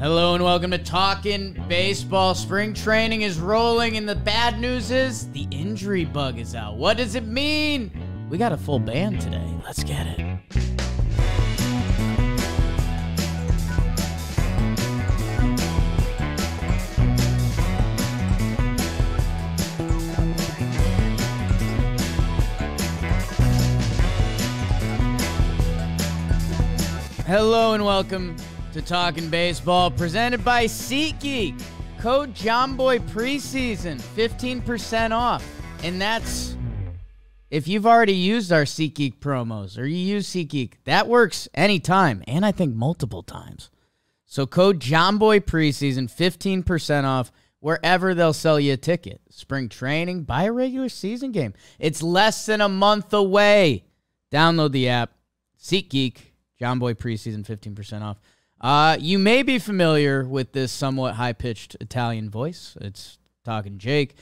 Hello and welcome to Talkin Baseball. Spring training is rolling and the bad news is the injury bug is out. What does it mean? We got a full band today. Let's get it. Hello and welcome to Talkin Baseball, presented by SeatGeek. Code Jomboy preseason, 15% off. And that's if you've already used our SeatGeek promos or you use SeatGeek. That works anytime, and I think multiple times. So code Jomboy preseason, 15% off wherever they'll sell you a ticket. Spring training, buy a regular season game. It's less than a month away. Download the app, SeatGeek. Jomboy preseason, 15% off. You may be familiar with this somewhat high-pitched Italian voice. It's Talkin Jake.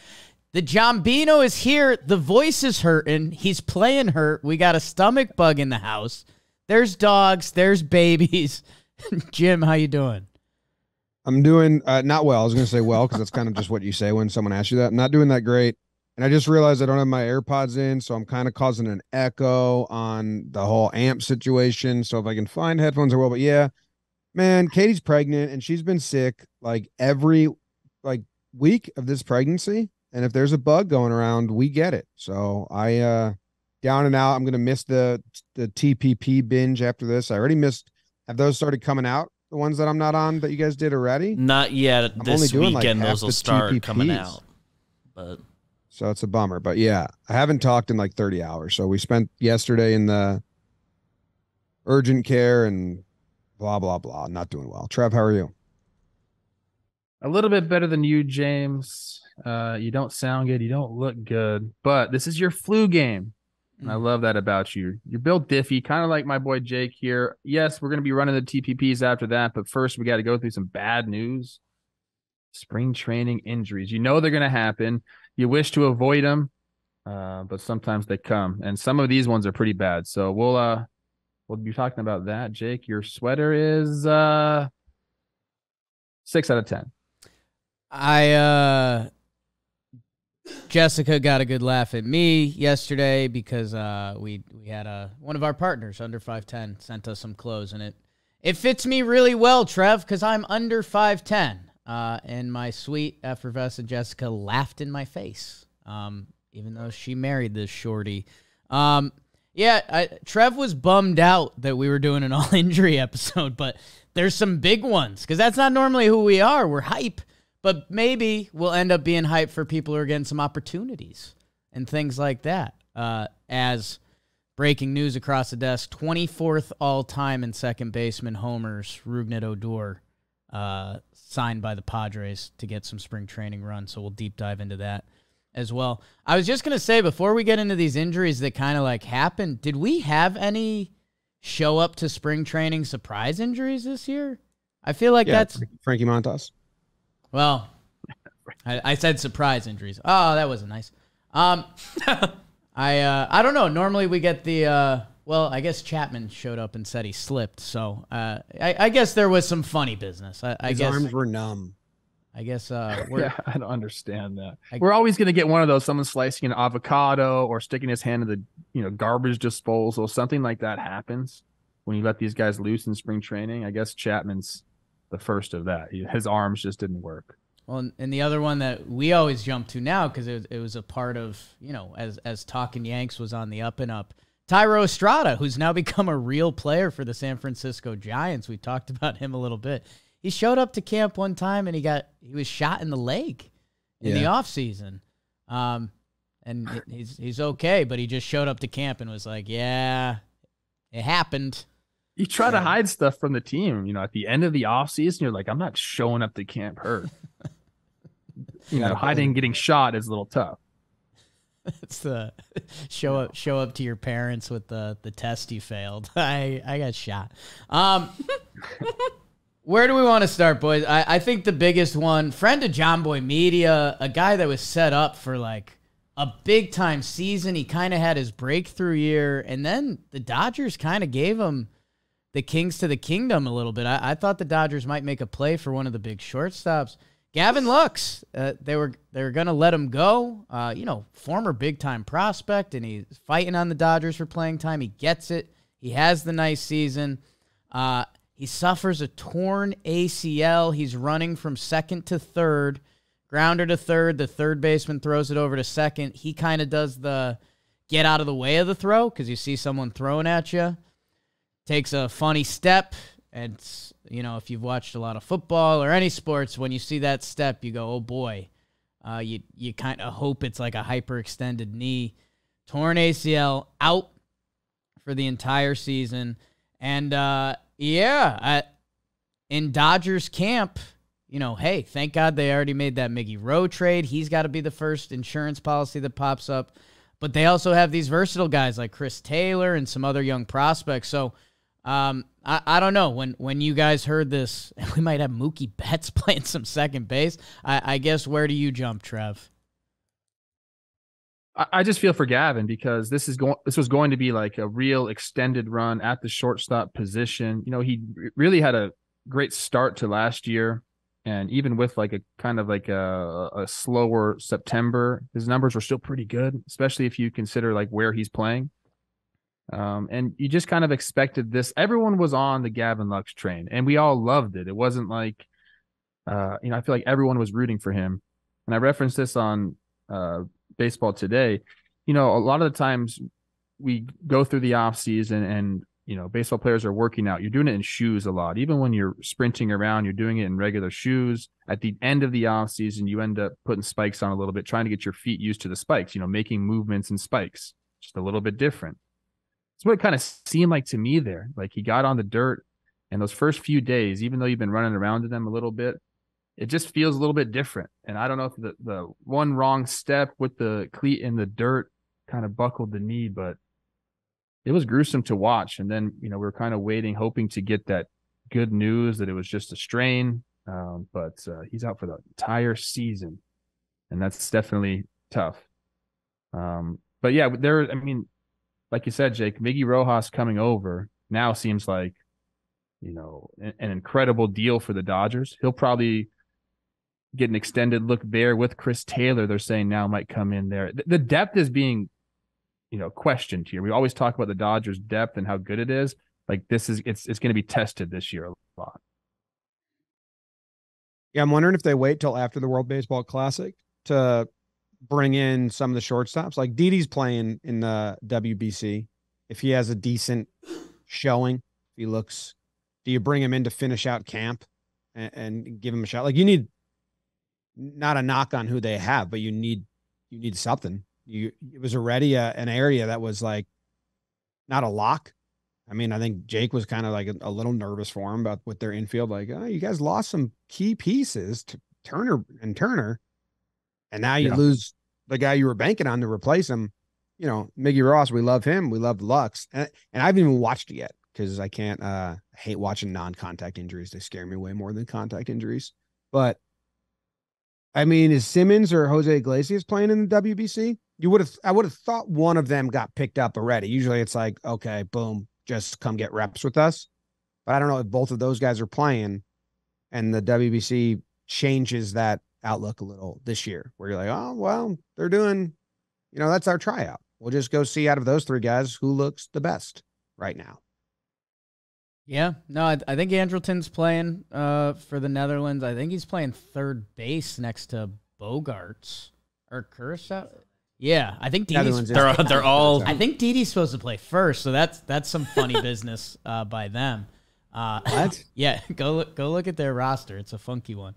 The Jombino is here. The voice is hurting. He's playing hurt. We got a stomach bug in the house. There's dogs. There's babies. Jim, how you doing? I'm doing not well. I was going to say well because that's kind of just what you say when someone asks you that. I'm not doing that great. And I just realized I don't have my AirPods in, so I'm kind of causing an echo on the whole amp situation. So if I can find headphones, I will. But yeah, man, Katie's pregnant, and she's been sick like every week of this pregnancy. And if there's a bug going around, we get it. So I down and out. I'm going to miss the TPP binge after this. I already missed. Have those started coming out? The ones that I'm not on that you guys did already? Not yet. I'm this only doing weekend, like those will start TPPs. coming out. But so it's a bummer. But yeah, I haven't talked in like 30 hours. So we spent yesterday in the urgent care and blah, blah, blah. Not doing well. Trev, how are you? A little bit better than you, James. You don't sound good. You don't look good. But this is your flu game. And I love that about you. You're Bill Diffie, kind of like my boy Jake here. Yes, we're going to be running the TPPs after that. But first, we got to go through some bad news. Spring training injuries. You know they're going to happen. You wish to avoid them, but sometimes they come. And some of these ones are pretty bad. So we'll be talking about that. Jake, your sweater is 6 out of 10. Jessica got a good laugh at me yesterday because we had one of our partners under 5'10" sent us some clothes, and it fits me really well, Trev, because I'm under 5'10". And my sweet, effervescent Jessica laughed in my face, even though she married this shorty. Trev was bummed out that we were doing an all-injury episode, but there's some big ones, because that's not normally who we are. We're hype, but maybe we'll end up being hype for people who are getting some opportunities and things like that. As breaking news across the desk, 24th all-time in second baseman homers, Rougned Odor, signed by the Padres to get some spring training run, so we'll deep dive into that as well. I was just going to say, before we get into these injuries that kind of like happened, did we have any show up to spring training surprise injuries this year? I feel like that's Frankie Montas. Well, I said surprise injuries. Oh, that wasn't nice. I don't know. Normally we get the well, I guess Chapman showed up and said he slipped, so I guess there was some funny business. I His guess arms were numb. I guess I don't understand that. We're always going to get one of those, someone slicing an avocado or sticking his hand in the garbage disposal. Something like that happens when you let these guys loose in spring training. I guess Chapman's the first of that. His arms just didn't work. Well, and the other one that we always jump to now, because it was a part of, as Talkin Yanks was on the up and up, Thairo Estrada, who's now become a real player for the San Francisco Giants. We talked about him a little bit. He showed up to camp one time and he was shot in the leg in the offseason. And he's okay, but he just showed up to camp and was like, yeah, it happened. You try to hide stuff from the team, at the end of the offseason, you're like, I'm not showing up to camp hurt. Hiding getting shot is a little tough. It's the show up to your parents with the test you failed. I got shot. Where do we want to start, boys? I think the biggest one, friend of Jomboy Media, a guy that was set up for like a big time season. He kind of had his breakthrough year, and then the Dodgers kind of gave him the kings to the kingdom a little bit. I thought the Dodgers might make a play for one of the big shortstops. Gavin Lux, they were going to let him go. Former big-time prospect, and he's fighting on the Dodgers for playing time. He gets it. He has the nice season. He suffers a torn ACL. He's running from second to third. Grounder to third. The third baseman throws it over to second. He kind of does the get out of the way of the throw because you see someone throwing at you. Takes a funny step. And, if you've watched a lot of football or any sports, when you see that step, you go, oh, boy. You kind of hope it's like a hyperextended knee. Torn ACL, out for the entire season. And, in Dodgers camp, hey, thank God they already made that Miggy Rowe trade. He's got to be the first insurance policy that pops up. But they also have these versatile guys like Chris Taylor and some other young prospects. So, I don't know. When you guys heard this, we might have Mookie Betts playing some second base. I guess where do you jump, Trev? I just feel for Gavin because this was going to be like a real extended run at the shortstop position. He really had a great start to last year, and even with like a kind of like a slower September, his numbers were still pretty good, especially if you consider like where he's playing. And you just kind of expected this. Everyone was on the Gavin Lux train, and we all loved it. It wasn't like, I feel like everyone was rooting for him. And I referenced this on Baseball Today. A lot of the times we go through the off season and, baseball players are working out. You're doing it in shoes a lot. Even when you're sprinting around, you're doing it in regular shoes. At the end of the off season, you end up putting spikes on a little bit, trying to get your feet used to the spikes, making movements in spikes, just a little bit different. That's what it kind of seemed like to me there. Like he got on the dirt, and those first few days, even though you've been running around in them a little bit, it just feels a little bit different. And I don't know if the one wrong step with the cleat in the dirt kind of buckled the knee, but it was gruesome to watch. And then, we were kind of waiting, hoping to get that good news that it was just a strain. But he's out for the entire season, and that's definitely tough. But yeah, like you said, Jake, Miggy Rojas coming over now seems like, an incredible deal for the Dodgers. He'll probably get an extended look there with Chris Taylor. They're saying now might come in there. The depth is being, questioned here. We always talk about the Dodgers' depth and how good it is. Like it's going to be tested this year a lot. Yeah, I'm wondering if they wait till after the World Baseball Classic to bring in some of the shortstops. Like Didi's playing in the WBC. If he has a decent showing, if he looks, do you bring him in to finish out camp and give him a shot? Like you need not a knock on who they have, but you need something. It was already an area that was like not a lock. I think Jake was kind of like a little nervous for him about with their infield. Like, oh, you guys lost some key pieces to Turner. And now you lose the guy you were banking on to replace him. Miggy Ross, we love him. We love Lux. And I haven't even watched it yet because I can't hate watching non-contact injuries. They scare me way more than contact injuries. But, is Simmons or Jose Iglesias playing in the WBC? I would have thought one of them got picked up already. Usually it's like, okay, boom, just come get reps with us. But I don't know if both of those guys are playing and the WBC changes that outlook a little this year where you're like, oh, well, they're doing, that's our tryout. We'll just go see out of those three guys who looks the best right now. Yeah, no, I think Andrelton's playing for the Netherlands. I think he's playing third base next to Bogarts or Kershaw. Yeah, I think Didi's, they're all. I think Didi's supposed to play first, so that's some funny business by them. What? Yeah, go look at their roster. It's a funky one.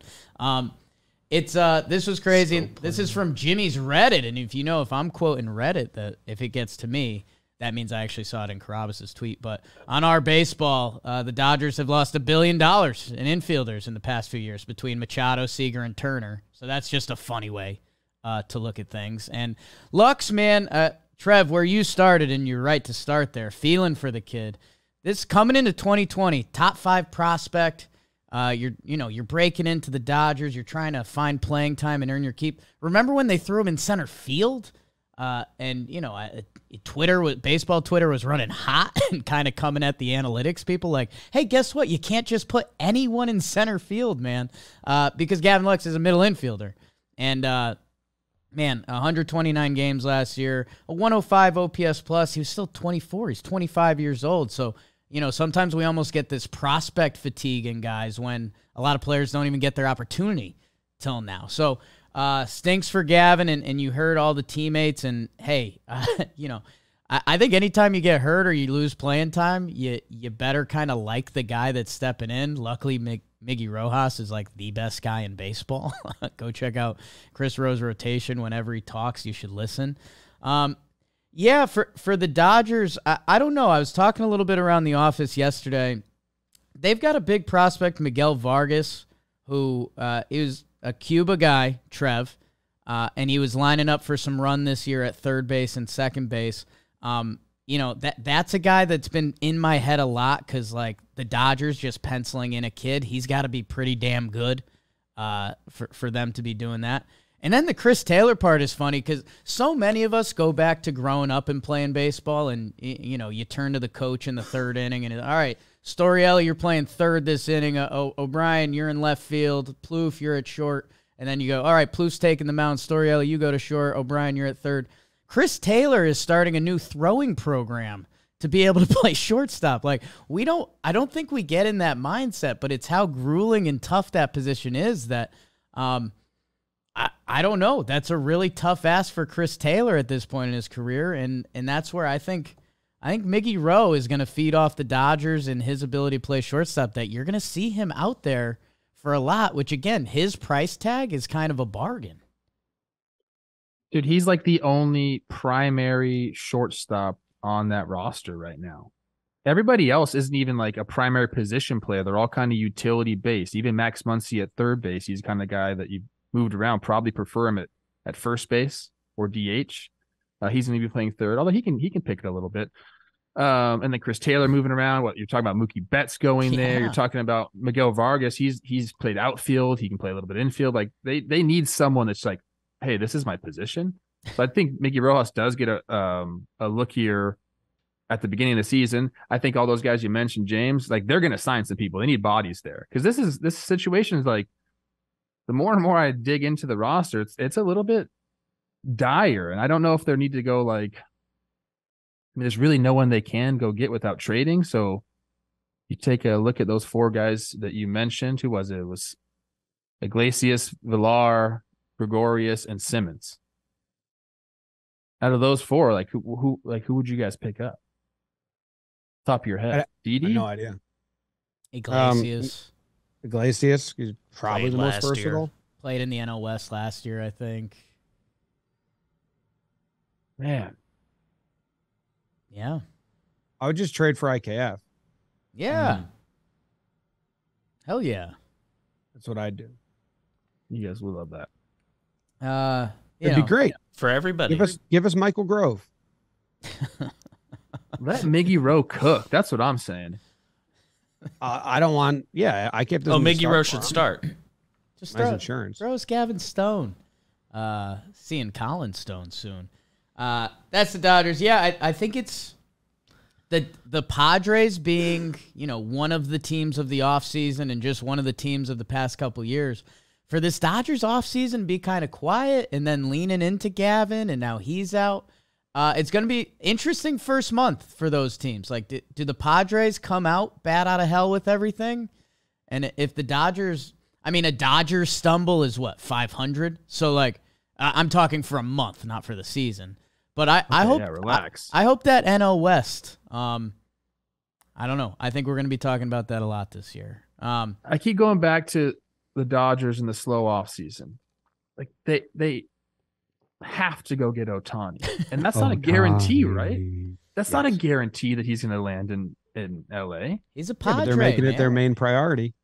This was crazy. So this is from Jimmy's Reddit, and if I'm quoting Reddit, that if it gets to me, that means I actually saw it in Carabas's tweet. But on our baseball, the Dodgers have lost $1 billion in infielders in the past few years between Machado, Seager, and Turner. So that's just a funny way to look at things. And Lux, man, Trev, where you started, and you're right to start there, feeling for the kid. This coming into 2020, top 5 prospect. You're breaking into the Dodgers. You're trying to find playing time and earn your keep. Remember when they threw him in center field? And baseball Twitter was running hot and kind of coming at the analytics people like, hey, guess what? You can't just put anyone in center field, man, because Gavin Lux is a middle infielder. And, 129 games last year, a 105 OPS plus. He was still 24. He's 25 years old. So, sometimes we almost get this prospect fatigue in guys when a lot of players don't even get their opportunity till now. So, stinks for Gavin, and you heard all the teammates, and hey, I think anytime you get hurt or you lose playing time, you better kind of like the guy that's stepping in. Luckily, Miggy Rojas is like the best guy in baseball. Go check out Chris Rowe's rotation. Whenever he talks, you should listen. For the Dodgers, I don't know. I was talking a little bit around the office yesterday. They've got a big prospect, Miguel Vargas, who is a Cuba guy, Trev, and he was lining up for some run this year at third base and second base. That's a guy that's been in my head a lot because, like, the Dodgers just penciling in a kid. He's got to be pretty damn good for them to be doing that. And then the Chris Taylor part is funny because so many of us go back to growing up and playing baseball, and, you turn to the coach in the third inning and, all right, Storielli, you're playing third this inning. O'Brien, you're in left field. Plouffe, you're at short. And then you go, all right, Plouffe's taking the mound. Storielli, you go to short. O'Brien, you're at third. Chris Taylor is starting a new throwing program to be able to play shortstop. Like, I don't think we get in that mindset, but it's how grueling and tough that position is that, I don't know. That's a really tough ask for Chris Taylor at this point in his career. And that's where I think Miggy Rowe is going to feed off the Dodgers and his ability to play shortstop, that you're going to see him out there for a lot, which, again, his price tag is kind of a bargain. Dude, he's like the only primary shortstop on that roster right now. Everybody else isn't even like a primary position player. They're all kind of utility based. Even Max Muncy at third base, he's the kind of guy that you moved around. Probably prefer him at first base or DH. He's going to be playing third, although he can pick it a little bit. And then Chris Taylor moving around. What you're talking about, Mookie Betts going there. You're talking about Miguel Vargas. He's played outfield. He can play a little bit infield. Like they need someone that's like, hey, this is my position. So I think Miggy Rojas does get a look here at the beginning of the season. I think all those guys you mentioned, James, like they're going to sign some people. They need bodies there because this situation is like, the more and more I dig into the roster, it's a little bit dire, and I don't know if they need to go like. There's really no one they can go get without trading. So you take a look at those four guys that you mentioned. Who was it? It was Iglesias, Villar, Gregorius, and Simmons. Out of those four, like who would you guys pick up? Top of your head, Didi? No idea. Iglesias. Iglesias is probably the most versatile. Played in the NL West last year, I think. Man. Yeah. I would just trade for IKF. Yeah. Hell yeah. That's what I'd do. You guys will love that. It'd be great for everybody. Give us Michael Grove. Let Miggy Rowe cook. That's what I'm saying. I don't want. Yeah, I kept. Miggy Rowe should start. Just nice insurance. Throw us Gavin Stone. Seeing Colin Stone soon. That's the Dodgers. Yeah, I think it's the Padres being, one of the teams of the offseason and just one of the teams of the past couple years. For this Dodgers offseason be kind of quiet and then leaning into Gavin, and now he's out. It's going to be interesting first month for those teams. Like, do the Padres come out bat out of hell with everything? And if the Dodgers, a Dodgers stumble is what, 500? So, like, I'm talking for a month, not for the season. But I hope, relax. I hope that NL West, I don't know. I think we're going to be talking about that a lot this year. I keep going back to the Dodgers in the slow off season. Like they have to go get Ohtani. And that's not a guarantee, right? That's not a guarantee that he's going to land in LA. He's a Padre, but they're making it their main priority.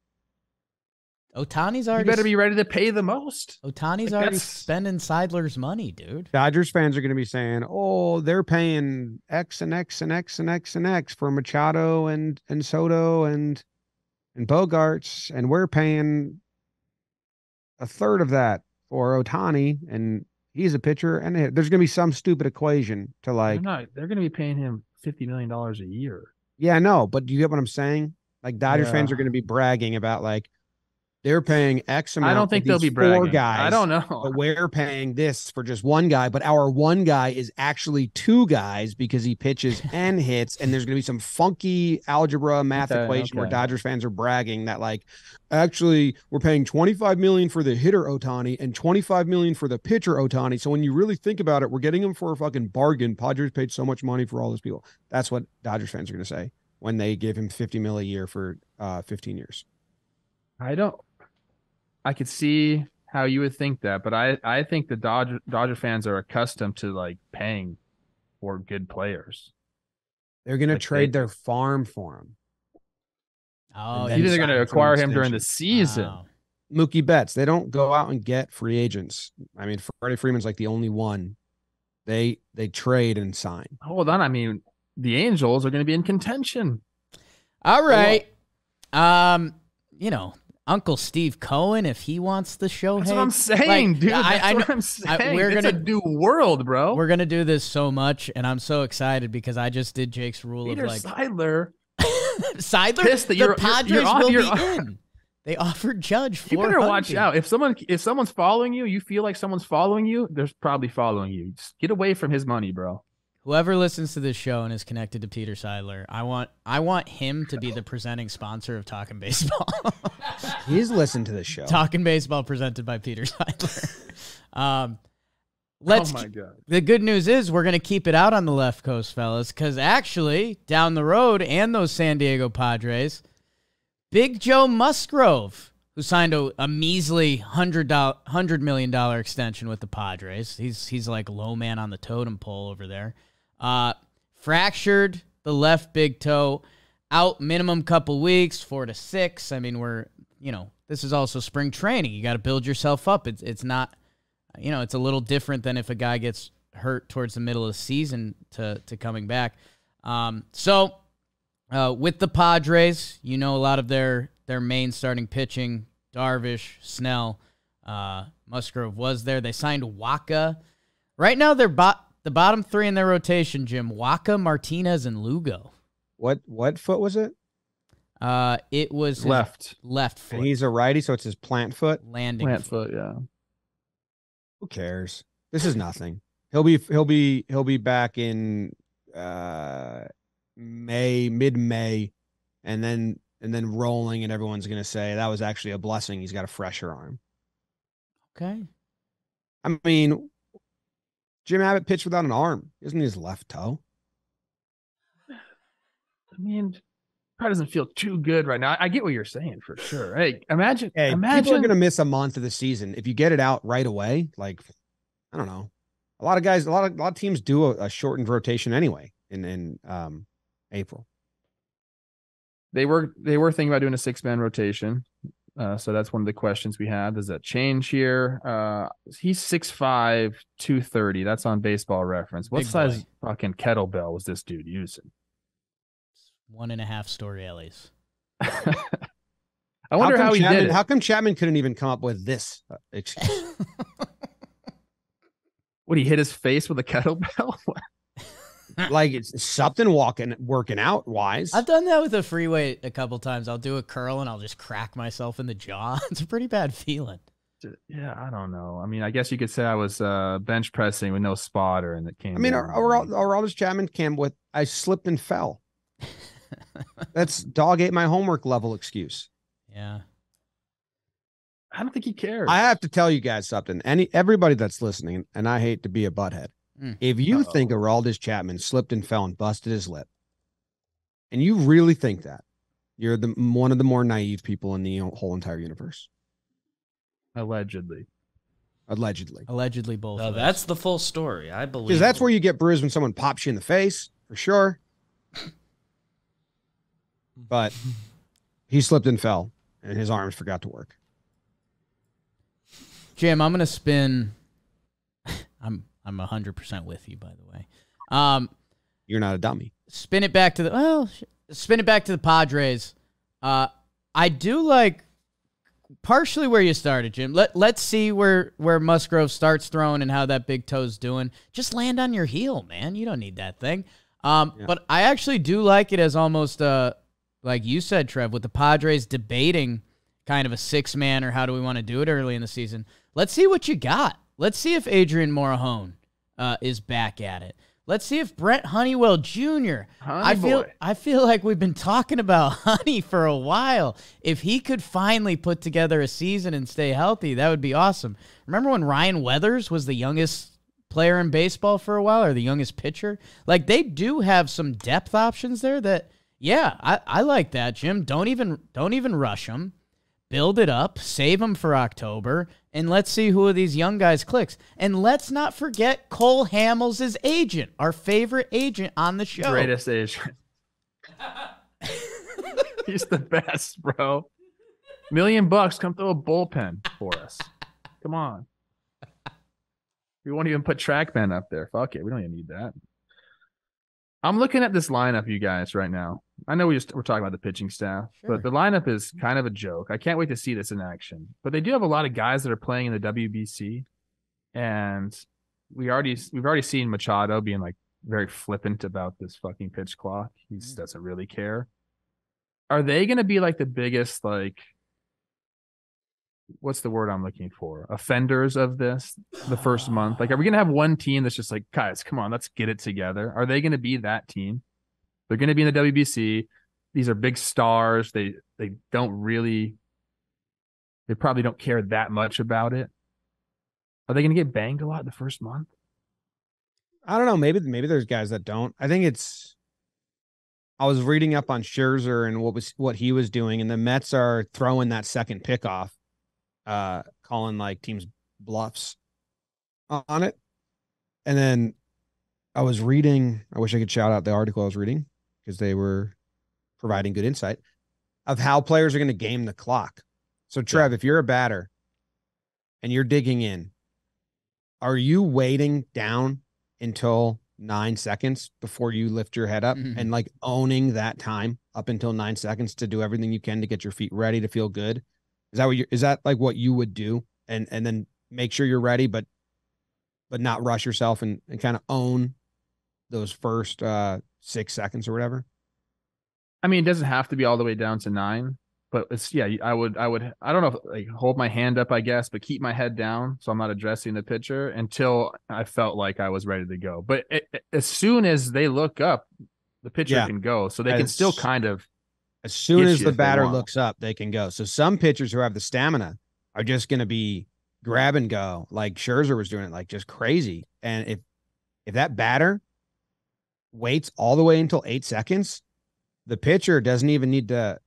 Ohtani's already. You better be ready to pay the most. Ohtani's already spending Seidler's money, dude. Dodgers fans are going to be saying, "Oh, they're paying X and X and X and X and X for Machado and Soto and Bogarts, and we're paying a third of that for Ohtani." And He's a pitcher, and there's going to be some stupid equation to like. They're going to be paying him $50 million a year. Yeah, I know, but do you get what I'm saying? Like Dodgers fans are going to be bragging about like they're paying X amount. I don't think they'll be bragging. 4 guys. I don't know. But we're paying this for just one guy, but our one guy is actually 2 guys because he pitches and hits, and there's going to be some funky algebra math equation where Dodgers fans are bragging that like actually we're paying $25 million for the hitter Ohtani and $25 million for the pitcher Ohtani. So when you really think about it, we're getting him for a fucking bargain. Padres paid so much money for all those people. That's what Dodgers fans are going to say when they give him $50 million a year for 15 years. I could see how you would think that, but I think the Dodger fans are accustomed to like paying for good players. They're going to trade their farm for him. Oh, you think they're going to acquire him during the season? Wow. Mookie Betts. They don't go out and get free agents. I mean, Freddie Freeman's like the only one. They trade and sign. Hold on. I mean, the Angels are going to be in contention. All right. You know, Uncle Steve Cohen, if he wants the show, that's what I'm saying, dude. That's what I'm saying. We're it's gonna a new world, bro. We're gonna do this so much, and I'm so excited because I just did Jake's rule Peter of like Seidler. Seidler, the Padres will be in. They offered Judge. You better watch out. If someone's following you, you feel like someone's following you, they're probably following you. Just get away from his money, bro. Whoever listens to this show and is connected to Peter Seidler, I want him to be the presenting sponsor of Talkin Baseball. He's listened to the show. Talkin Baseball presented by Peter Seidler. Oh my God. The good news is we're going to keep it out on the left coast, fellas, because actually down the road and those San Diego Padres, Big Joe Musgrove, who signed a measly $100 million extension with the Padres. He's like low man on the totem pole over there. Fractured the left big toe, out minimum couple weeks, 4 to 6. I mean, this is also spring training. You got to build yourself up. It's not, it's a little different than if a guy gets hurt towards the middle of the season to coming back. So with the Padres, a lot of their main starting pitching, Darvish, Snell, Musgrove was there. They signed Waka. Right now, they're the bottom 3 in their rotation, Jim. Waka, Martinez, and Lugo. What foot was it? It was left foot. And he's a righty, so it's his plant foot. Landing foot, yeah. Who cares? This is nothing. He'll be back in mid-May, and then rolling, and everyone's gonna say that was actually a blessing. He's got a fresher arm. Okay. I mean, Jim Abbott pitched without an arm. Isn't his left toe? I mean, probably doesn't feel too good right now. I get what you're saying for sure. Hey, imagine people are going to miss a month of the season. If you get it out right away, like, I don't know. A lot of guys, a lot of teams do a shortened rotation anyway in April. They were thinking about doing a 6-man rotation. So that's one of the questions we have. Does that change here? He's 6'5", 230. That's on Baseball Reference. What size fucking kettlebell was this dude using? 1.5-story alleys. I wonder how he did it. How come Chapman couldn't even come up with this excuse? Would he hit his face with a kettlebell? Like it's something working out wise. I've done that with a free weight a couple times. I'll do a curl and I'll just crack myself in the jaw. It's a pretty bad feeling. Yeah, I don't know. I mean, I guess you could say I was bench pressing with no spotter, and it came. I mean, Aroldis Chapman came with I slipped and fell. That's dog ate my homework level excuse. Yeah. I don't think he cares. I have to tell you guys something. Everybody that's listening, and I hate to be a butthead. If you think Aroldis Chapman slipped and fell and busted his lip, and you really think that, you're one of the more naive people in the whole entire universe. Allegedly, both. No, that's the full story. I believe. Because that's where you get bruised when someone pops you in the face, for sure. But he slipped and fell, and his arms forgot to work. Jim, I'm gonna spin. I'm 100% with you, by the way. You're not a dummy. Spin it back to the Padres. I do like partially where you started, Jim. Let's see where Musgrove starts throwing and how that big toe's doing. Just land on your heel, man. You don't need that thing. But I actually do like it as almost like you said, Trev, with the Padres debating kind of a 6-man or how do we want to do it early in the season. Let's see what you got. Let's see if Adrian Morejon is back at it. Let's see if Brent Honeywell Jr. I feel like we've been talking about Honey for a while. If he could finally put together a season and stay healthy, that would be awesome. Remember when Ryan Weathers was the youngest player in baseball for a while, or the youngest pitcher? Like, they do have some depth options there that, yeah, I like that, Jim. Don't even rush them. Build it up, save them for October, and let's see who of these young guys clicks. And let's not forget Cole Hamels' agent, our favorite agent on the show. Greatest agent. He's the best, bro. $1 million, come throw a bullpen for us. Come on. We won't even put TrackMan up there. Fuck it. We don't even need that. I'm looking at this lineup, you guys, right now. I know we're talking about the pitching staff, but the lineup is kind of a joke. I can't wait to see this in action. But they do have a lot of guys that are playing in the WBC, and we've already seen Machado being like very flippant about this fucking pitch clock. He doesn't really care. Are they going to be like the biggest, like, what's the word I'm looking for? Offenders of this the first month? Like, are we going to have one team that's just like, guys, come on, let's get it together? Are they going to be that team? They're going to be in the WBC. These are big stars. They probably don't care that much about it. Are they going to get banged a lot the first month? I don't know. Maybe there's guys that don't. I think I was reading up on Scherzer and what he was doing, and the Mets are throwing that second pickoff, calling like teams bluffs on it. And then I was reading, I wish I could shout out the article I was reading because they were providing good insight of how players are going to game the clock. So Trev, if you're a batter and you're digging in, are you waiting down until 9 seconds before you lift your head up and like owning that time up until 9 seconds to do everything you can to get your feet ready to feel good? Is that like what you would do? And then make sure you're ready, but not rush yourself and kind of own those first 6 seconds or whatever? I mean, it doesn't have to be all the way down to 9, but it's, I don't know if like hold my hand up, I guess, but keep my head down so I'm not addressing the pitcher until I felt like I was ready to go. But as soon as they look up, the pitcher can go. So they can still kind of. As soon as the batter looks up, they can go. So some pitchers who have the stamina are just going to be grab and go, like Scherzer was doing it, like just crazy. And if that batter waits all the way until 8 seconds, the pitcher doesn't even need to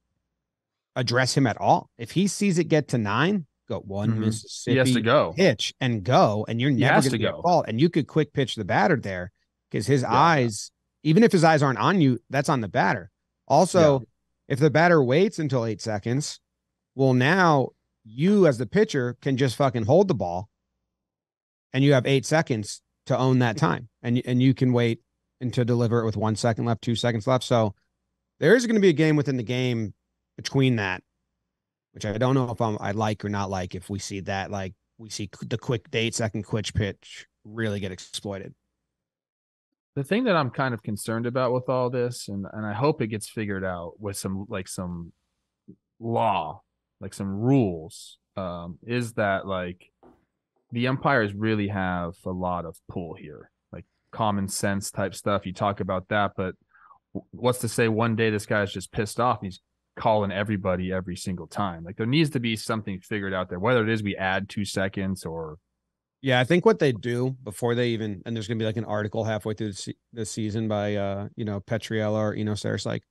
address him at all. If he sees it get to 9, go one Mississippi, he has to go. Pitch and go, and you're never going to get a ball. And you could quick pitch the batter there because his eyes, even if his eyes aren't on you, that's on the batter. Also, if the batter waits until 8 seconds, well, now you as the pitcher can just fucking hold the ball, and you have 8 seconds to own that time, and you can wait and to deliver it with 1 second left, 2 seconds left. So there is going to be a game within the game between that, which I don't know if I like or not like. If we see that, like we see the quick 8-second quick pitch really get exploited. The thing that I'm kind of concerned about with all this, and I hope it gets figured out with some law, like some rules, is that like the umpires really have a lot of pull here, like common sense type stuff. You talk about that, but what's to say one day this guy's just pissed off and he's calling everybody every single time? Like there needs to be something figured out there, whether it is we add 2 seconds or. Yeah, I think what they do before they even, and there's going to be like an article halfway through the season by, Petriella or Eno Saris, like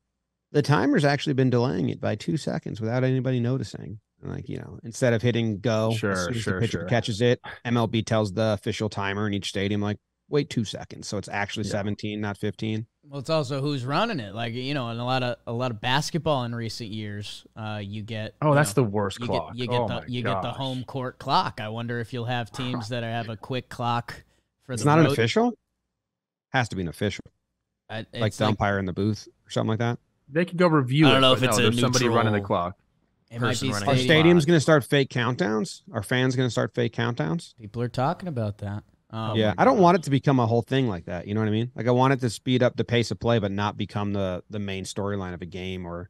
the timer's actually been delaying it by 2 seconds without anybody noticing. Like, instead of hitting go, as soon as the pitcher catches it, MLB tells the official timer in each stadium, like, wait 2 seconds. So it's actually 17, not 15. Well, it's also who's running it. Like, in a lot of basketball in recent years, you get. Oh, that's the worst clock. You get the home court clock. I wonder if you'll have teams that have a quick clock for it's not an official. Has to be an official. Like the umpire in the booth or something like that. They could go review. I don't know if it's there's somebody running the clock. It might person be running. Are stadium. stadiums going to start fake countdowns? Are fans going to start fake countdowns? People are talking about that. Yeah, I don't want it to become a whole thing like that. You know what I mean? Like I want it to speed up the pace of play, but not become the main storyline of a game. Or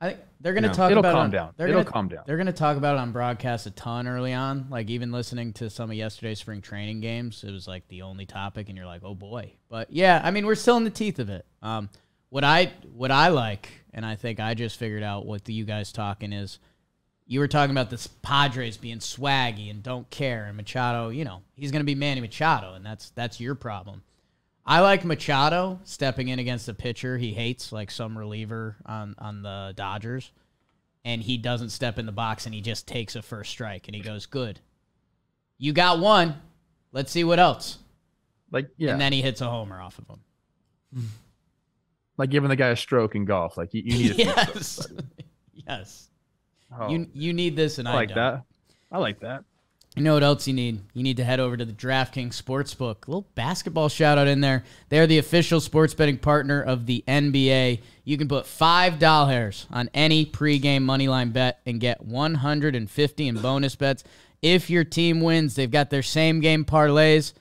I think they're going to No. talk It'll about calm it. down. They're It'll gonna, calm down. They're going to talk about it on broadcast a ton early on. Like even listening to some of yesterday's spring training games, it was like the only topic, and you're like, oh boy. But yeah, I mean, we're still in the teeth of it. What I like, and I think I just figured out what you guys talking is. You were talking about this Padres being swaggy and don't care, and Machado, you know, he's going to be Manny Machado, and that's your problem. I like Machado stepping in against a pitcher he hates, like some reliever on the Dodgers, and he doesn't step in the box, and he just takes a first strike, and he goes, good. You got one. Let's see what else. Like, yeah. And then he hits a homer off of him. Like giving the guy a stroke in golf. Like, you need a few Yes. strokes, Yes. Oh, You need this, and I like don't. that. I like that. You know what else you need? You need to head over to the DraftKings Sportsbook. A little basketball shout out in there. They're the official sports betting partner of the NBA. You can put $5 on any pregame moneyline bet and get $150 in bonus bets. If your team wins, they've got their same game parlays.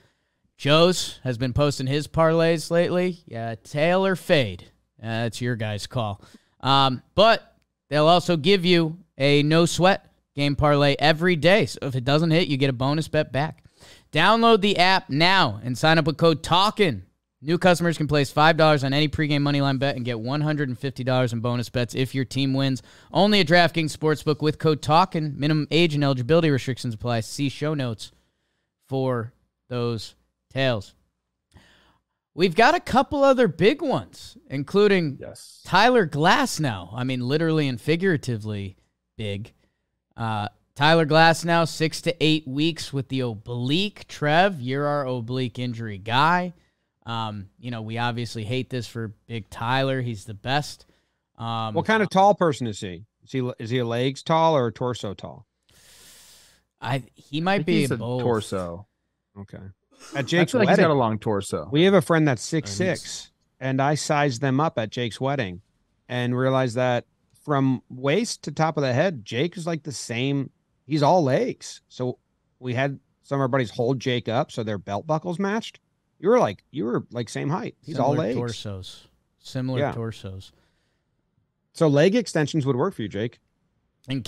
Joe's has been posting his parlays lately. Yeah, tail or fade. That's your guys' call. But they'll also give you a no sweat game parlay every day. So if it doesn't hit, you get a bonus bet back. Download the app now and sign up with code TALKIN. New customers can place $5 on any pregame moneyline bet and get $150 in bonus bets if your team wins. Only at DraftKings Sportsbook with code TALKIN. Minimum age and eligibility restrictions apply. See show notes for those tails. We've got a couple other big ones, including Yes. Tyler Glasnow. I mean, literally and figuratively big. Tyler Glasnow, 6 to 8 weeks with the oblique. Trev, you're our oblique injury guy. You know, we obviously hate this for big Tyler. He's the best. what kind of tall person is he? Is he a legs tall or a torso tall? He might be He's a both. torso. Okay. At I Jake's feel like he's got a wedding, long torso. we have a friend that's 6'6", and I sized them up at Jake's wedding and realized that from waist to top of the head, Jake is like the same. He's all legs. So we had some of our buddies hold Jake up so their belt buckles matched. You were like same height. He's all Similar legs. torsos. Similar Yeah. torsos. So leg extensions would work for you, Jake. And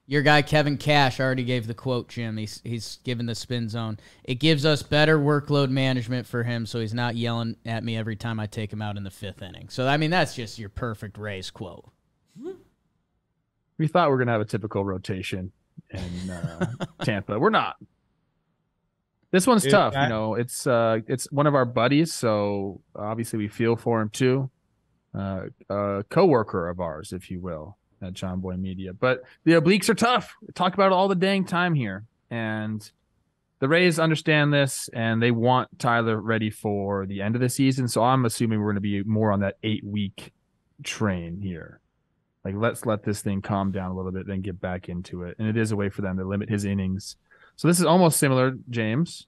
your guy Kevin Cash already gave the quote, Jim. He's given the spin zone. It gives us better workload management for him, so he's not yelling at me every time I take him out in the 5th inning. So, I mean, that's just your perfect Rays quote. We thought we were going to have a typical rotation in Tampa. We're not. This one's Dude, tough. You know, it's one of our buddies, so obviously we feel for him too. A coworker of ours, if you will, at Jomboy Media. But the obliques are tough. We talk about it all the dang time here. And the Rays understand this, and they want Tyler ready for the end of the season. So I'm assuming we're going to be more on that 8-week train here. Like, let's let this thing calm down a little bit, then get back into it. And it is a way for them to limit his innings. So this is almost similar, James,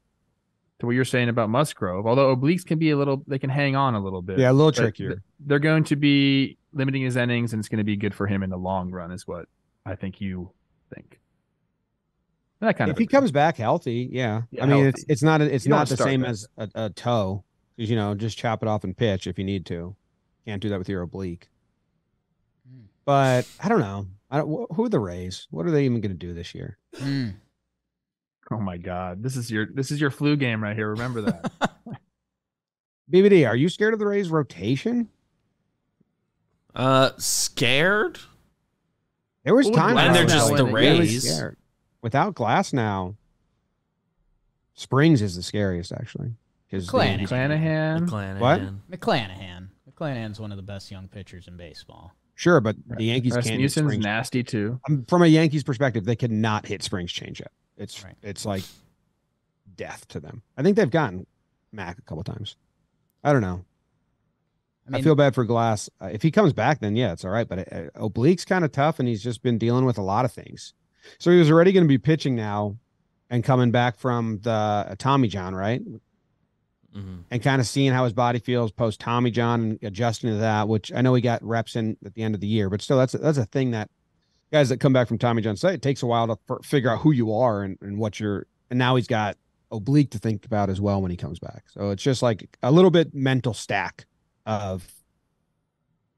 to what you're saying about Musgrove. Although obliques can be they can hang on a little bit. Yeah, a little But trickier. They're going to be limiting his innings, and it's going to be good for him in the long run, is what I think you think. That kind If of he comes back healthy, yeah. Yeah, I mean, healthy. it's not You don't the start same that. as a toe. Because, you know, just chop it off and pitch if you need to. Can't do that with your oblique. But I don't know. Who are the Rays? What are they even going to do this year? Oh my God, this is your flu game right here. Remember that. BBD, are you scared of the Rays rotation? Scared? There was Well, time when where they're I was just the really Rays. scared. Without Glasnow, Springs is the scariest actually. McClanahan. Clanahan. What? McClanahan's one of the best young pitchers in baseball. Sure, but the Yankees can't hit Rasmussen's Springs. nasty too. From a Yankees perspective, they cannot hit Springs changeup. It's Right. it's like death to them. I think they've gotten Mac a couple times. I don't know. I feel bad for Glass. If he comes back, then yeah, it's all right. But Oblique's kind of tough, and he's just been dealing with a lot of things. So he was already going to be pitching now and coming back from the Tommy John, right? Mm-hmm. And kind of seeing how his body feels post Tommy John and adjusting to that, which I know he got reps in at the end of the year, but still that's a thing that guys that come back from Tommy John say it takes a while to figure out who you are and what you're. And now he's got Oblique to think about as well when he comes back. So it's just like a little bit mental stack of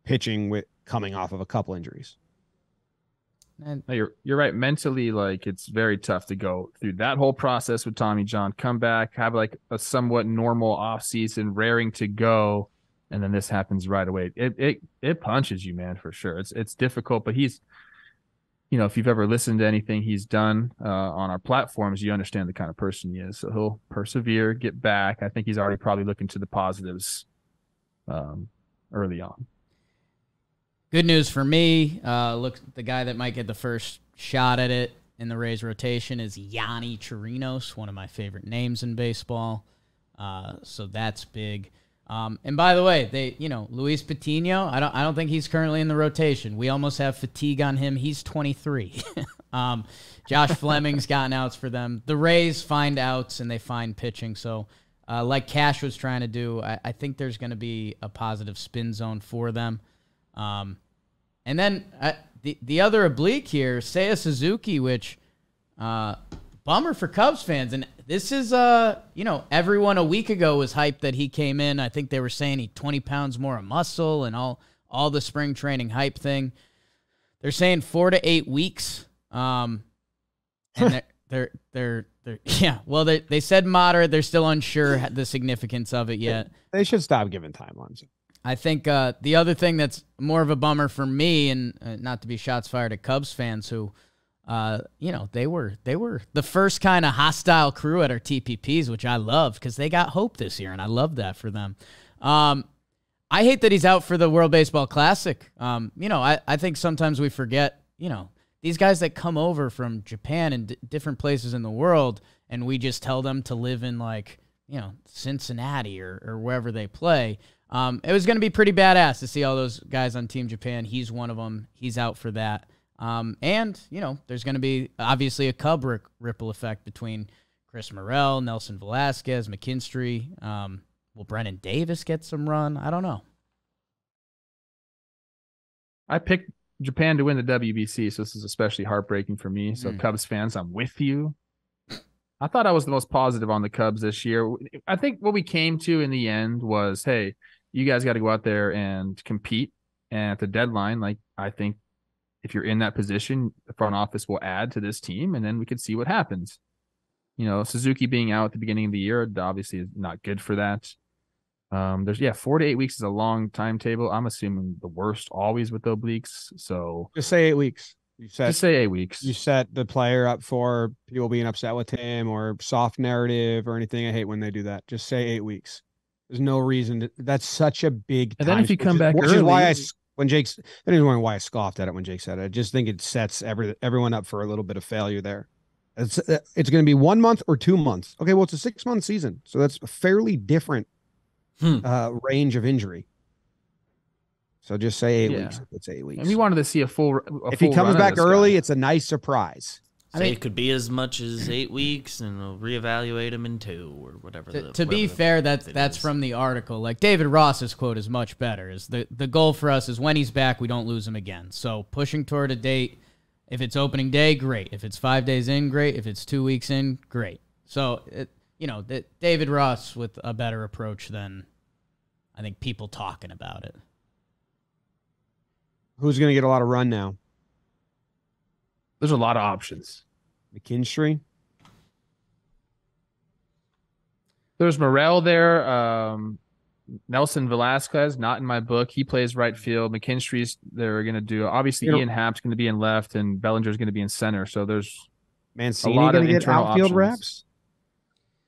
pitching with coming off of a couple injuries. And you're right. Mentally, like it's very tough to go through that whole process with Tommy John, come back, have like a somewhat normal off season, raring to go, and then this happens right away. It punches you, man, for sure. It's difficult, but he's, if you've ever listened to anything he's done on our platforms, you understand the kind of person he is. So he'll persevere, get back. I think he's already probably looking to the positives early on. Good news for me. Look, the guy that might get the first shot at it in the Rays rotation is Yanni Chirinos, one of my favorite names in baseball. So that's big. And by the way, Luis Patino, I don't think he's currently in the rotation. We almost have fatigue on him. He's 23. Josh Fleming's gotten outs for them. The Rays find outs and they find pitching. So like Cash was trying to do, I think there's going to be a positive spin zone for them. And then the other oblique here, Seiya Suzuki, which bummer for Cubs fans. And this is, everyone a week ago was hyped that he came in. I think they were saying he 20 pounds more of muscle and all the spring training hype thing. They're saying 4 to 8 weeks. And they're well, they said moderate. They're still unsure the significance of it yet. They should stop giving timelines. I think the other thing that's more of a bummer for me, and not to be shots fired at Cubs fans who, they were the first kind of hostile crew at our TPPs, which I love because they got hope this year, and I love that for them. I hate that he's out for the World Baseball Classic. I think sometimes we forget, these guys that come over from Japan and different places in the world, and we just tell them to live in Cincinnati or wherever they play. It was going to be pretty badass to see all those guys on Team Japan. He's one of them. He's out for that. And there's going to be obviously a Cub ripple effect between Chris Morel, Nelson Velasquez, McKinstry. Will Brennan Davis get some run? I don't know. I picked Japan to win the WBC, so this is especially heartbreaking for me. So Cubs fans, I'm with you. I thought I was the most positive on the Cubs this year. I think what we came to in the end was, hey, you guys got to go out there and compete. And at the deadline, I think if you're in that position, the front office will add to this team, and then we could see what happens. Suzuki being out at the beginning of the year obviously is not good for that. 4 to 8 weeks is a long timetable. I'm assuming the worst always with the obliques. So just say 8 weeks. Just say 8 weeks. You set the player up for people being upset with him or soft narrative or anything. I hate when they do that. Just say 8 weeks. There's no reason that's such a big. And then if you come back which early, is why that is why I scoffed at it when Jake said it. I just think it sets everyone up for a little bit of failure there. It's going to be 1 month or 2 months. Okay, well, it's a 6-month season, so that's a fairly different range of injury. So just say 8 weeks. It's 8 weeks. And we wanted to see if he comes back early, it's a nice surprise. It could be as much as 8 weeks, and they'll reevaluate him in 2 or whatever. To be fair, that's from the article. Like David Ross's quote is much better. Is the goal for us is when he's back, we don't lose him again. So pushing toward a date. If it's opening day, great. If it's 5 days in, great. If it's 2 weeks in, great. So David Ross with a better approach than I think people talking about it. Who's going to get a lot of run now? There's a lot of options. McKinstry. There's Morel there. Nelson Velasquez, not in my book. He plays right field. McKinstry's they're going to do. Obviously, Ian Happ's going to be in left, and Bellinger's going to be in center. So there's Mancini a lot going of to get internal outfield options. reps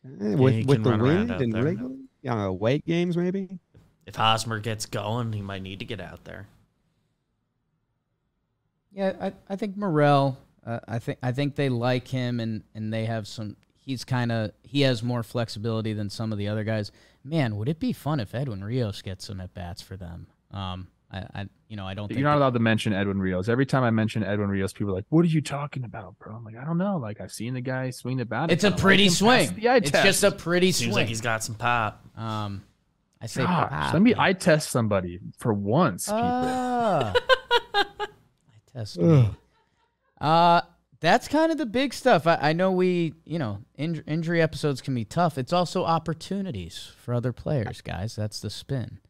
with the wind and there. regular, weight games maybe. If Hosmer gets going, he might need to get out there. Yeah, I think Morel. I think they like him, and they have some. He has more flexibility than some of the other guys. Man, would it be fun if Edwin Rios gets some at bats for them? I don't think you're not allowed to mention Edwin Rios. Every time I mention Edwin Rios, people are like, "What are you talking about, bro?" I'm like, I don't know. Like I've seen the guy swing the bat. It's a pretty swing. It's just a pretty swing. Seems like he's got some pop. I say, let me eye test somebody for once, people. I test me. That's kind of the big stuff. I know injury episodes can be tough. It's also opportunities for other players, guys. That's the spin.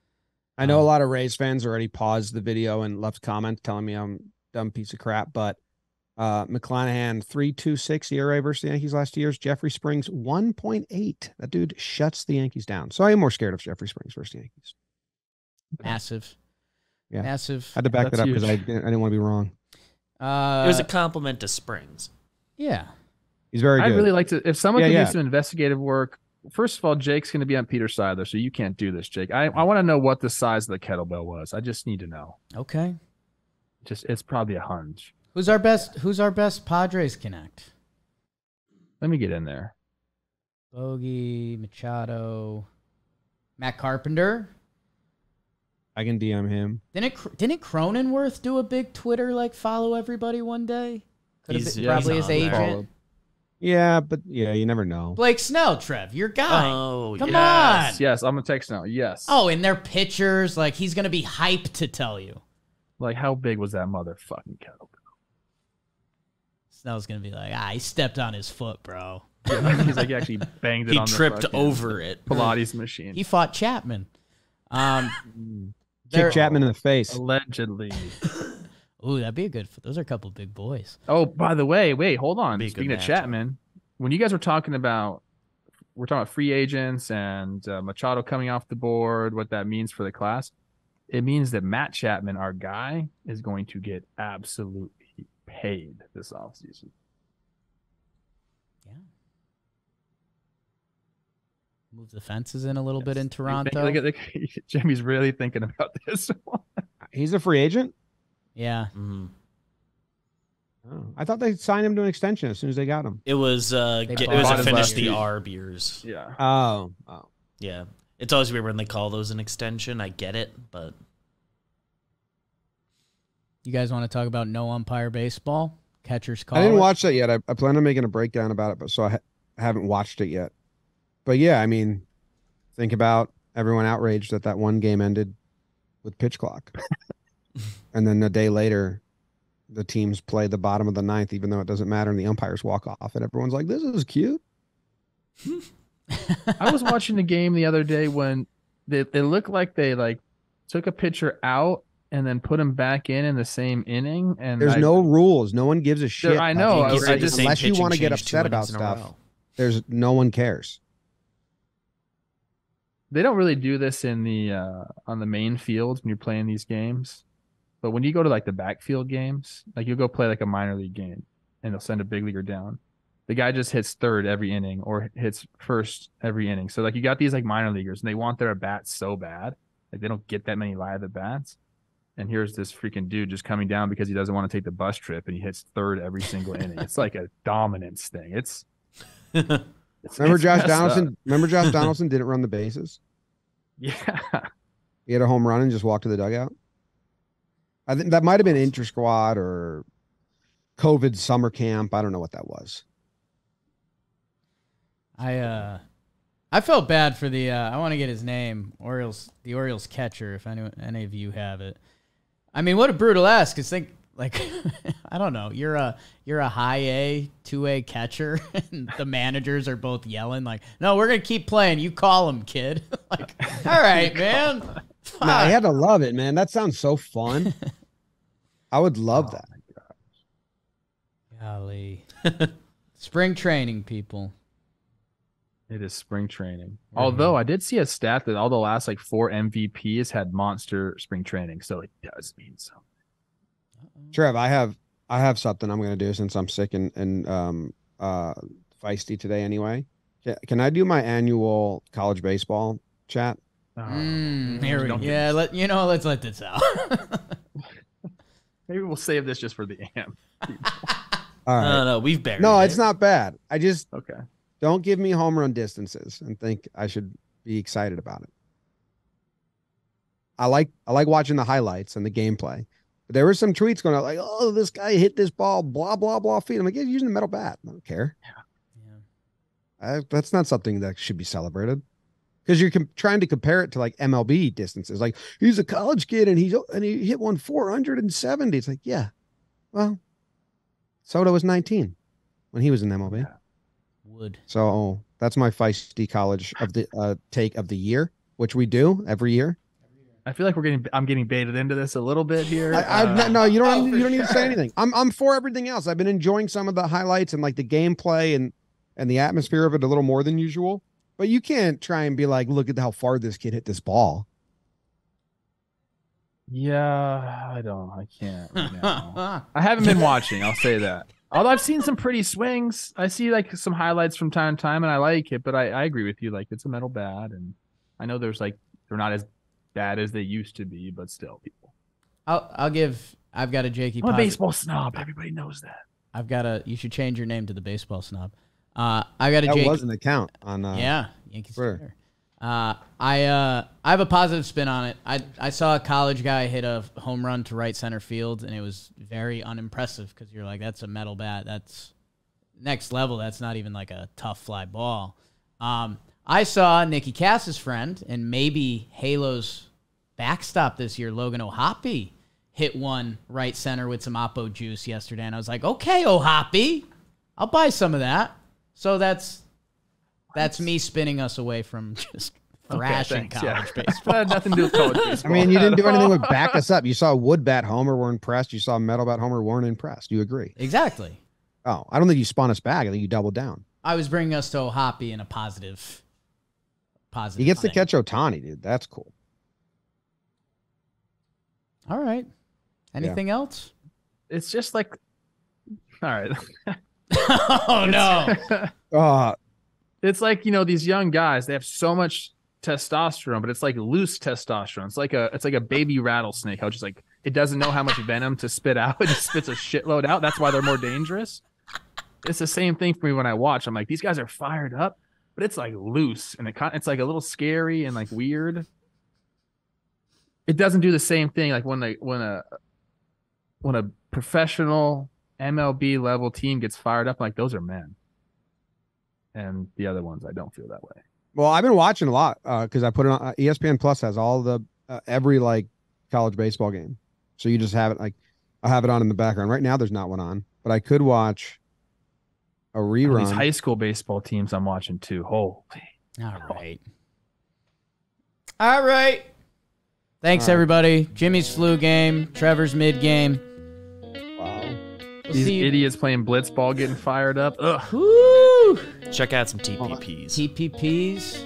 I know a lot of Rays fans already paused the video and left comments telling me I'm a dumb piece of crap, but McClanahan 3.26 ERA versus the Yankees last year's. Jeffrey Springs 1.8. That dude shuts the Yankees down. So I am more scared of Jeffrey Springs versus the Yankees. Massive. Yeah. Massive. I had to back that up because I didn't want to be wrong. It was a compliment to Springs. Yeah. He's very good. I'd really like to, if someone could do some investigative work. First of all, Jake's going to be on Peter's side there, so you can't do this, Jake. I want to know what the size of the kettlebell was. I just need to know. Okay. It's probably a hunch. Who's our best Padres connect? Let me get in there. Bogey, Machado, Matt Carpenter. I can DM him. Didn't Cronenworth do a big Twitter follow everybody one day? He's probably his agent. Yeah, but you never know. Blake Snell, Trev, your guy. Oh, come yes. on. Yes, I'm gonna text now. Yes. Oh, and their pictures, he's gonna be hyped to tell you. How big was that motherfucking kettlebell? Snell's gonna be he stepped on his foot, bro. Yeah, he's he actually banged it. He on tripped the over it. Pilates machine. He fought Chapman. Kick Chapman in the face. Allegedly. Ooh, that'd be a good. Those are a couple big boys. Oh, by the way, wait, hold on. Speaking of Chapman, when you guys were talking about, we're talking about free agents and Machado coming off the board, what that means for the class. It means that Matt Chapman, our guy, is going to get absolutely paid this offseason. Yeah. Move the fences in a little bit in Toronto. Jimmy's really thinking about this one. He's a free agent? Yeah. Mm-hmm. Oh, I thought they signed him to an extension as soon as they got him. It was a finish the ARB years. Yeah. Oh. Yeah. It's always weird when they call those an extension. I get it, but you guys want to talk about no umpire baseball? Catcher's call. I didn't watch that yet. I plan on making a breakdown about it, but so I haven't watched it yet. But yeah, I mean, think about everyone outraged that one game ended with pitch clock. And then a day later, the teams play the bottom of the ninth, even though it doesn't matter, and the umpires walk off, and everyone's like, this is cute. I was watching the game the other day when it looked like they took a pitcher out and then put him back in the same inning. And there's no rules. No one gives a shit. I know. Unless you want to get upset about stuff, no one cares. They don't really do this in the on the main fields when you're playing these games. But when you go to the backfield games, you'll go play a minor league game and they'll send a big leaguer down. The guy just hits third every inning or hits first every inning. So you got these minor leaguers and they want their at bats so bad. They don't get that many live at bats. And here's this freaking dude just coming down because he doesn't want to take the bus trip and he hits third every single inning. It's like a dominance thing. Remember Josh Donaldson? Remember Josh Donaldson didn't run the bases? Yeah. He had a home run and just walked to the dugout. I think that might have been inter-squad or COVID summer camp. I don't know what that was. I felt bad for the I want to get his name, the Orioles catcher, if any of you have it. I mean, what a brutal ask. Cause think I don't know, you're a high A, 2A catcher, and the managers are both yelling no, we're gonna keep playing. You call him, kid. All right, man. No, I had to love it, man. That sounds so fun. I would love that. Golly. Spring training, people. It is spring training. Although I did see a stat that all the last 4 MVPs had monster spring training, so it does mean something. Trev, I have something I'm going to do since I'm sick and feisty today anyway. Can I do my annual college baseball chat? Here we go. Yeah, let's let this out. Maybe we'll save this just for the AM. All right. No, we've buried No, it. it's not bad. I just okay. Don't give me home run distances and think I should be excited about it. I like watching the highlights and the gameplay. But there were some tweets going out oh, this guy hit this ball, blah, blah, blah feet. I'm like, he's using a metal bat. I don't care. Yeah. That's not something that should be celebrated. Because you're trying to compare it to MLB distances. He's a college kid and he hit one 470. It's yeah. Well, Soto was 19 when he was in MLB. Yeah. Would. So that's my feisty college of the take of the year, which we do every year. I feel like I'm getting baited into this a little bit here. No, you don't. for You don't need to say sure. anything. I'm for everything else. I've been enjoying some of the highlights and like the gameplay and the atmosphere of it a little more than usual. But you can't try and be like, look at how far this kid hit this ball. Yeah, I can't right now. I haven't been watching, I'll say that. Although I've seen some pretty swings. I see like some highlights from time to time and I like it, but I agree with you. Like it's a metal bat and I know there's like they're not as bad as they used to be, but still people. I've got a Jakey I'm a positive. baseball snob. Everybody knows that. You should change your name to the baseball snob. I got a That Jakey. was an account on Yeah, Yankees. Twitter. Twitter. I have a positive spin on it. I saw a college guy hit a home run to right center field, and it was very unimpressive because you're like, that's a metal bat. That's next level. That's not even like a tough fly ball. I saw Nicky Cass's friend and maybe Halo's backstop this year, Logan O'Hoppe, hit one right center with some Oppo juice yesterday, and I was like, okay, O'Hoppe, I'll buy some of that. So that's me spinning us away from just thrashing college baseball. That had nothing to do with college I baseball. mean, you didn't do anything with back us up. You saw a wood bat homer, we're impressed. You saw a metal bat homer, weren't impressed. You agree? Exactly. Oh, I don't think you spun us back. I think you doubled down. I was bringing us to O'Hoppe in a positive. He gets to thing. catch Ohtani, dude. That's cool. All right. Anything else? It's just like, all right. Oh no. It's like, these young guys, they have so much testosterone, but it's like loose testosterone. It's like a baby rattlesnake. How just like it doesn't know how much venom to spit out. It just spits a shitload out. That's why they're more dangerous. It's the same thing for me when I watch. I'm like, these guys are fired up, but it's like loose and it's like a little scary and like weird. It doesn't do the same thing like when a professional MLB level team gets fired up. Like those are men. And the other ones, I don't feel that way. Well, I've been watching a lot because I put it on ESPN Plus has all the every like college baseball game, so you just have it like I have it on in the background. Right now, there's not one on, but I could watch a rerun. These high school baseball teams I'm watching too. Holy! All right. Thanks everybody. Jimmy's flu game. Trevor's mid game. Wow. These idiots playing blitzball getting fired up. Ugh. Woo! Check out some TPPs. TPPs.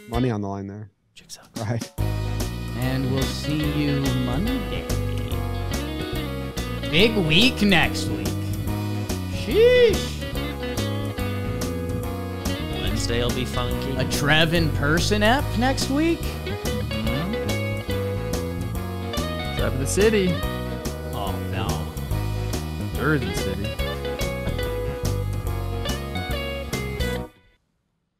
Money on the line there. Checks out. Right. And we'll see you Monday. Big week next week. Sheesh. Wednesday will be funky. A Trev in person app next week. Trevor the City. Oh no. Jersey City.